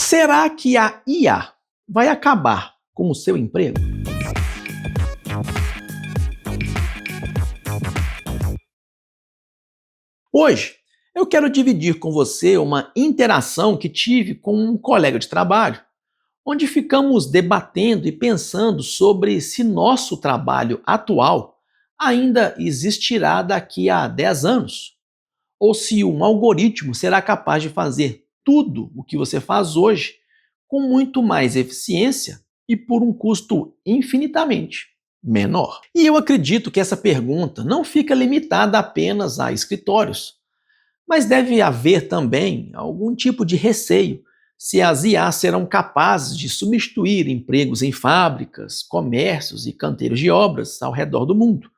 Será que a IA vai acabar com o seu emprego? Hoje, eu quero dividir com você uma interação que tive com um colega de trabalho, onde ficamos debatendo e pensando sobre se nosso trabalho atual ainda existirá daqui a 10 anos, ou se um algoritmo será capaz de fazer tudo o que você faz hoje com muito mais eficiência e por um custo infinitamente menor. E eu acredito que essa pergunta não fica limitada apenas a escritórios, mas deve haver também algum tipo de receio se as IAs serão capazes de substituir empregos em fábricas, comércios e canteiros de obras ao redor do mundo,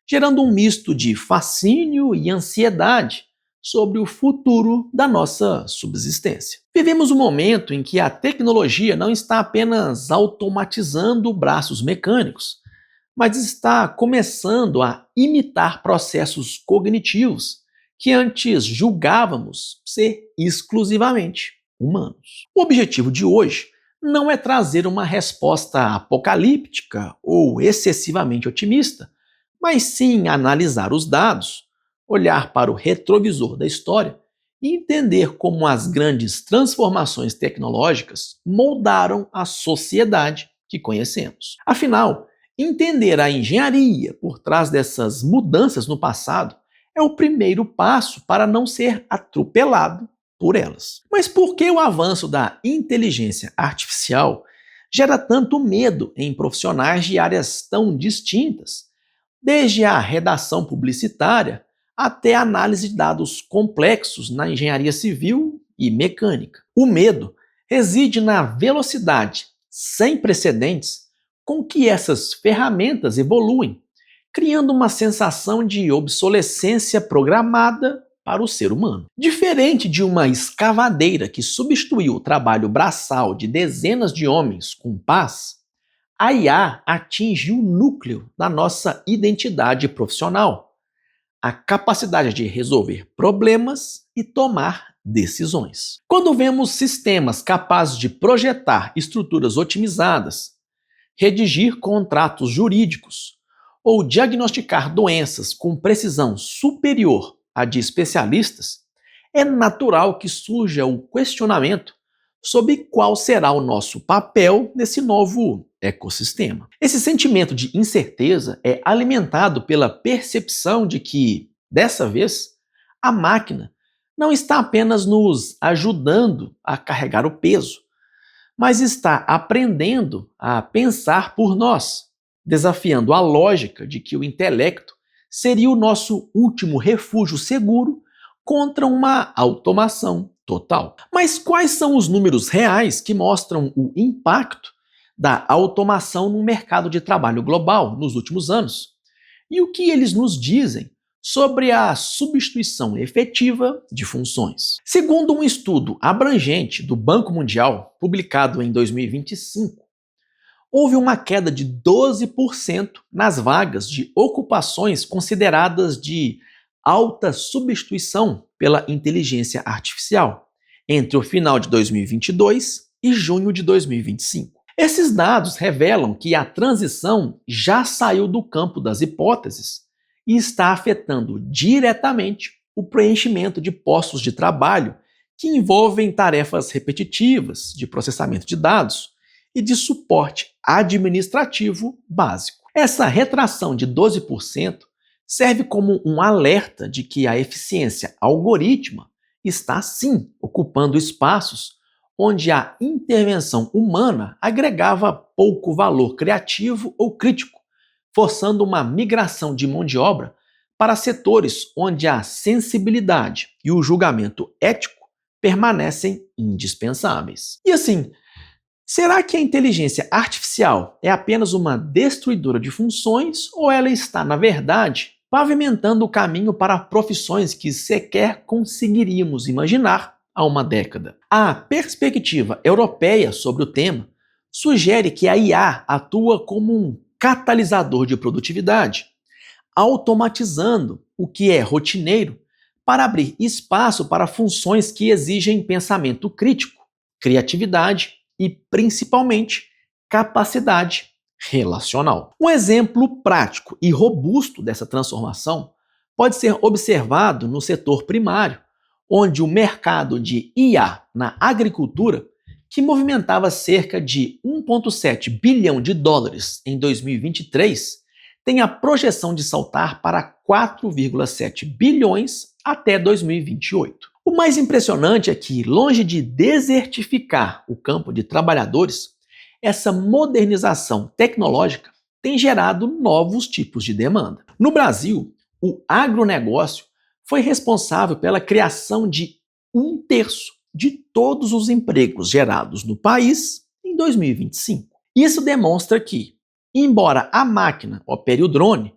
gerando um misto de fascínio e ansiedade sobre o futuro da nossa subsistência. Vivemos um momento em que a tecnologia não está apenas automatizando braços mecânicos, mas está começando a imitar processos cognitivos que antes julgávamos ser exclusivamente humanos. O objetivo de hoje não é trazer uma resposta apocalíptica ou excessivamente otimista, mas sim analisar os dados, olhar para o retrovisor da história e entender como as grandes transformações tecnológicas moldaram a sociedade que conhecemos. Afinal, entender a engenharia por trás dessas mudanças no passado é o primeiro passo para não ser atropelado por elas. Mas por que o avanço da inteligência artificial gera tanto medo em profissionais de áreas tão distintas, desde a redação publicitária até a análise de dados complexos na engenharia civil e mecânica? O medo reside na velocidade sem precedentes com que essas ferramentas evoluem, criando uma sensação de obsolescência programada para o ser humano. Diferente de uma escavadeira que substituiu o trabalho braçal de dezenas de homens com pás, a IA atinge o núcleo da nossa identidade profissional, a capacidade de resolver problemas e tomar decisões. Quando vemos sistemas capazes de projetar estruturas otimizadas, redigir contratos jurídicos ou diagnosticar doenças com precisão superior à de especialistas, é natural que surja o questionamento sobre qual será o nosso papel nesse novo ecossistema. Esse sentimento de incerteza é alimentado pela percepção de que, dessa vez, a máquina não está apenas nos ajudando a carregar o peso, mas está aprendendo a pensar por nós, desafiando a lógica de que o intelecto seria o nosso último refúgio seguro contra uma automação total. Mas quais são os números reais que mostram o impacto da automação no mercado de trabalho global nos últimos anos? E o que eles nos dizem sobre a substituição efetiva de funções? Segundo um estudo abrangente do Banco Mundial, publicado em 2025, houve uma queda de 12% nas vagas de ocupações consideradas de alta substituição pela inteligência artificial entre o final de 2022 e junho de 2025. Esses dados revelam que a transição já saiu do campo das hipóteses e está afetando diretamente o preenchimento de postos de trabalho que envolvem tarefas repetitivas de processamento de dados e de suporte administrativo básico. Essa retração de 12% serve como um alerta de que a eficiência algorítmica está sim ocupando espaços onde a intervenção humana agregava pouco valor criativo ou crítico, forçando uma migração de mão de obra para setores onde a sensibilidade e o julgamento ético permanecem indispensáveis. E assim, será que a inteligência artificial é apenas uma destruidora de funções ou ela está, na verdade, pavimentando o caminho para profissões que sequer conseguiríamos imaginar há uma década? A perspectiva europeia sobre o tema sugere que a IA atua como um catalisador de produtividade, automatizando o que é rotineiro para abrir espaço para funções que exigem pensamento crítico, criatividade e, principalmente, capacidade relacional. Um exemplo prático e robusto dessa transformação pode ser observado no setor primário, onde o mercado de IA na agricultura, que movimentava cerca de 1,7 bilhão de dólares em 2023, tem a projeção de saltar para 4,7 bilhões até 2028. O mais impressionante é que, longe de desertificar o campo de trabalhadores, essa modernização tecnológica tem gerado novos tipos de demanda. No Brasil, o agronegócio foi responsável pela criação de 1/3 de todos os empregos gerados no país em 2025. Isso demonstra que, embora a máquina opere o drone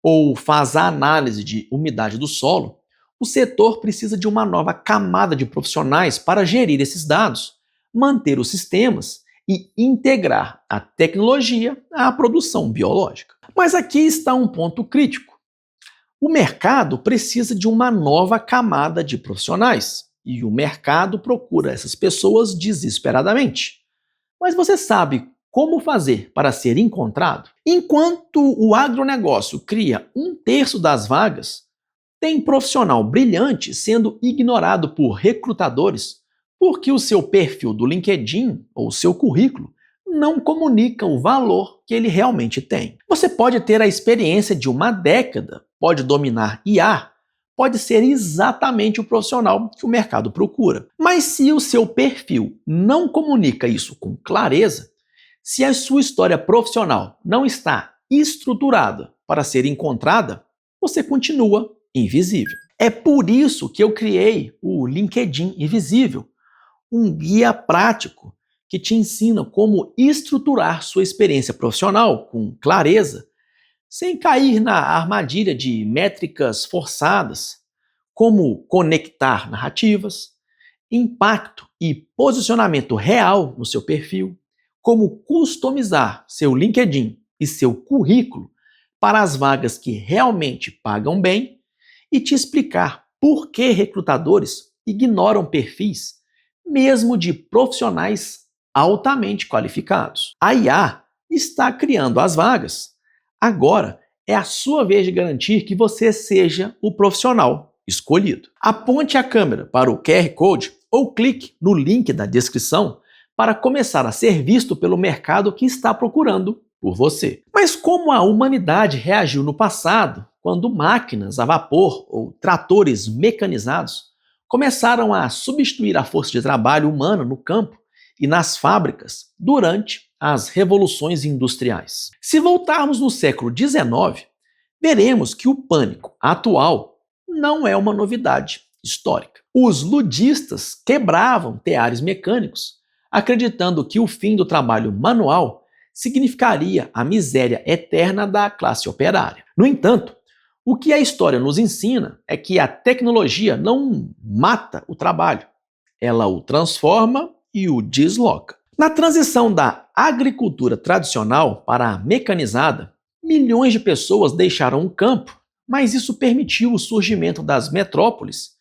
ou faça a análise de umidade do solo, o setor precisa de uma nova camada de profissionais para gerir esses dados, manter os sistemas e integrar a tecnologia à produção biológica. Mas aqui está um ponto crítico. O mercado precisa de uma nova camada de profissionais e o mercado procura essas pessoas desesperadamente. Mas você sabe como fazer para ser encontrado? Enquanto o agronegócio cria 1/3 das vagas, tem profissional brilhante sendo ignorado por recrutadores porque o seu perfil do LinkedIn ou seu currículo não comunica o valor que ele realmente tem. Você pode ter a experiência de uma década, pode dominar IA, pode ser exatamente o profissional que o mercado procura. Mas se o seu perfil não comunica isso com clareza, se a sua história profissional não está estruturada para ser encontrada, você continua invisível. É por isso que eu criei o LinkedIn Invisível, um guia prático que te ensina como estruturar sua experiência profissional com clareza, sem cair na armadilha de métricas forçadas, como conectar narrativas, impacto e posicionamento real no seu perfil, como customizar seu LinkedIn e seu currículo para as vagas que realmente pagam bem e te explicar por que recrutadores ignoram perfis, mesmo de profissionais altamente qualificados. A IA está criando as vagas. Agora é a sua vez de garantir que você seja o profissional escolhido. Aponte a câmera para o QR Code ou clique no link da descrição para começar a ser visto pelo mercado que está procurando por você. Mas como a humanidade reagiu no passado, quando máquinas a vapor ou tratores mecanizados começaram a substituir a força de trabalho humana no campo e nas fábricas durante as revoluções industriais? Se voltarmos no século XIX, veremos que o pânico atual não é uma novidade histórica. Os ludistas quebravam teares mecânicos, acreditando que o fim do trabalho manual significaria a miséria eterna da classe operária. No entanto, o que a história nos ensina é que a tecnologia não mata o trabalho, ela o transforma e o desloca. Na transição da agricultura tradicional para a mecanizada, milhões de pessoas deixaram o campo, mas isso permitiu o surgimento das metrópoles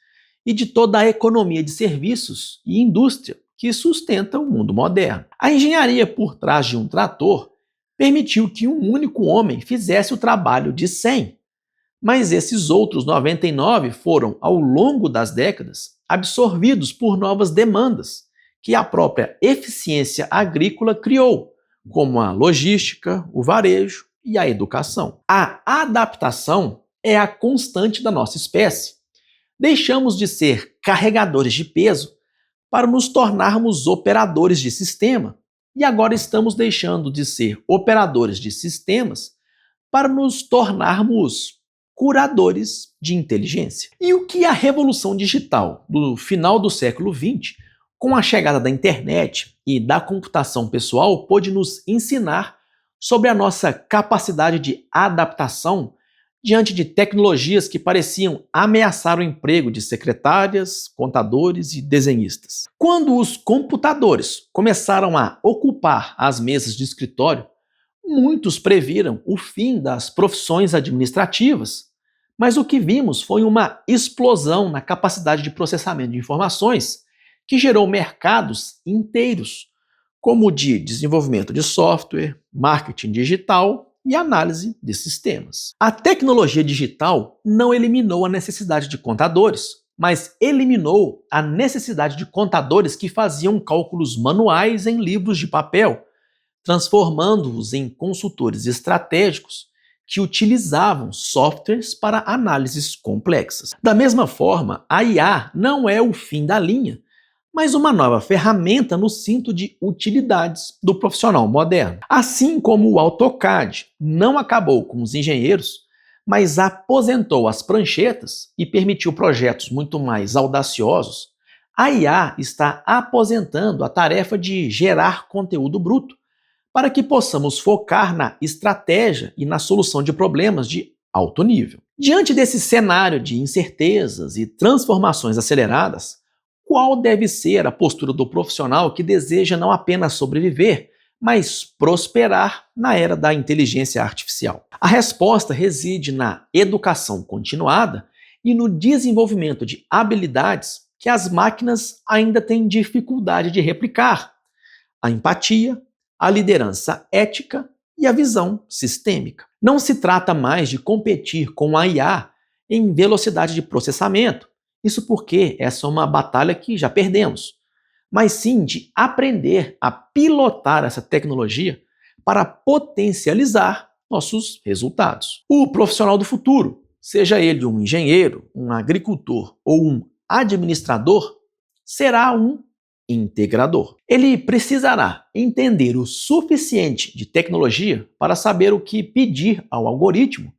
e de toda a economia de serviços e indústria que sustenta o mundo moderno. A engenharia por trás de um trator permitiu que um único homem fizesse o trabalho de 100, mas esses outros 99 foram, ao longo das décadas, absorvidos por novas demandas que a própria eficiência agrícola criou, como a logística, o varejo e a educação. A adaptação é a constante da nossa espécie. Deixamos de ser carregadores de peso para nos tornarmos operadores de sistema, e agora estamos deixando de ser operadores de sistemas para nos tornarmos curadores de inteligência. E o que a revolução digital do final do século XX, com a chegada da internet e da computação pessoal, pôde nos ensinar sobre a nossa capacidade de adaptação diante de tecnologias que pareciam ameaçar o emprego de secretárias, contadores e desenhistas. Quando os computadores começaram a ocupar as mesas de escritório, muitos previram o fim das profissões administrativas, mas o que vimos foi uma explosão na capacidade de processamento de informações que gerou mercados inteiros, como o de desenvolvimento de software, marketing digital e análise de sistemas. A tecnologia digital não eliminou a necessidade de contadores, mas eliminou a necessidade de contadores que faziam cálculos manuais em livros de papel, transformando-os em consultores estratégicos que utilizavam softwares para análises complexas. Da mesma forma, a IA não é o fim da linha, mas uma nova ferramenta no cinto de utilidades do profissional moderno. Assim como o AutoCAD não acabou com os engenheiros, mas aposentou as pranchetas e permitiu projetos muito mais audaciosos, a IA está aposentando a tarefa de gerar conteúdo bruto, para que possamos focar na estratégia e na solução de problemas de alto nível. Diante desse cenário de incertezas e transformações aceleradas, qual deve ser a postura do profissional que deseja não apenas sobreviver, mas prosperar na era da inteligência artificial? A resposta reside na educação continuada e no desenvolvimento de habilidades que as máquinas ainda têm dificuldade de replicar: a empatia, a liderança ética e a visão sistêmica. Não se trata mais de competir com a IA em velocidade de processamento, isso porque essa é uma batalha que já perdemos, mas sim de aprender a pilotar essa tecnologia para potencializar nossos resultados. O profissional do futuro, seja ele um engenheiro, um agricultor ou um administrador, será um integrador. Ele precisará entender o suficiente de tecnologia para saber o que pedir ao algoritmo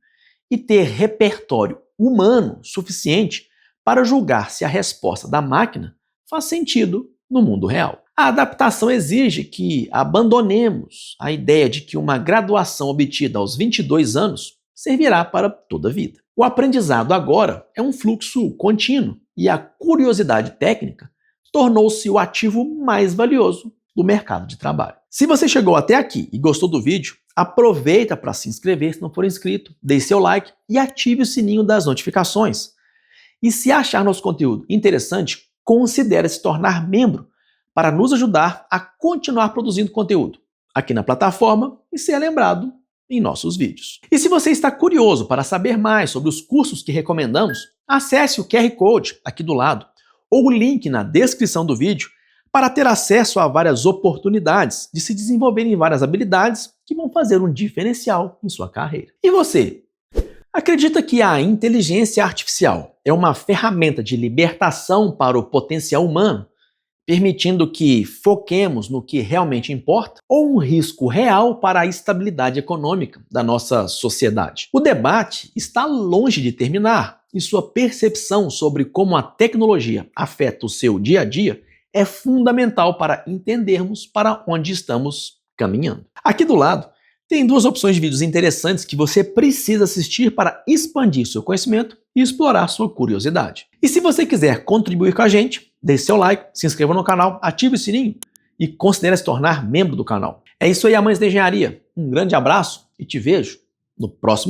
e ter repertório humano suficiente para julgar se a resposta da máquina faz sentido no mundo real. A adaptação exige que abandonemos a ideia de que uma graduação obtida aos 22 anos servirá para toda a vida. O aprendizado agora é um fluxo contínuo e a curiosidade técnica tornou-se o ativo mais valioso do mercado de trabalho. Se você chegou até aqui e gostou do vídeo, aproveita para se inscrever se não for inscrito, deixe seu like e ative o sininho das notificações. E se achar nosso conteúdo interessante, considere se tornar membro para nos ajudar a continuar produzindo conteúdo aqui na plataforma e ser lembrado em nossos vídeos. E se você está curioso para saber mais sobre os cursos que recomendamos, acesse o QR Code aqui do lado ou o link na descrição do vídeo para ter acesso a várias oportunidades de se desenvolver em várias habilidades que vão fazer um diferencial em sua carreira. E você? Acredita que a inteligência artificial é uma ferramenta de libertação para o potencial humano, permitindo que foquemos no que realmente importa, ou um risco real para a estabilidade econômica da nossa sociedade? O debate está longe de terminar e sua percepção sobre como a tecnologia afeta o seu dia a dia é fundamental para entendermos para onde estamos caminhando. Aqui do lado tem duas opções de vídeos interessantes que você precisa assistir para expandir seu conhecimento e explorar sua curiosidade. E se você quiser contribuir com a gente, deixe seu like, se inscreva no canal, ative o sininho e considere se tornar membro do canal. É isso aí, amantes da engenharia. Um grande abraço e te vejo no próximo vídeo.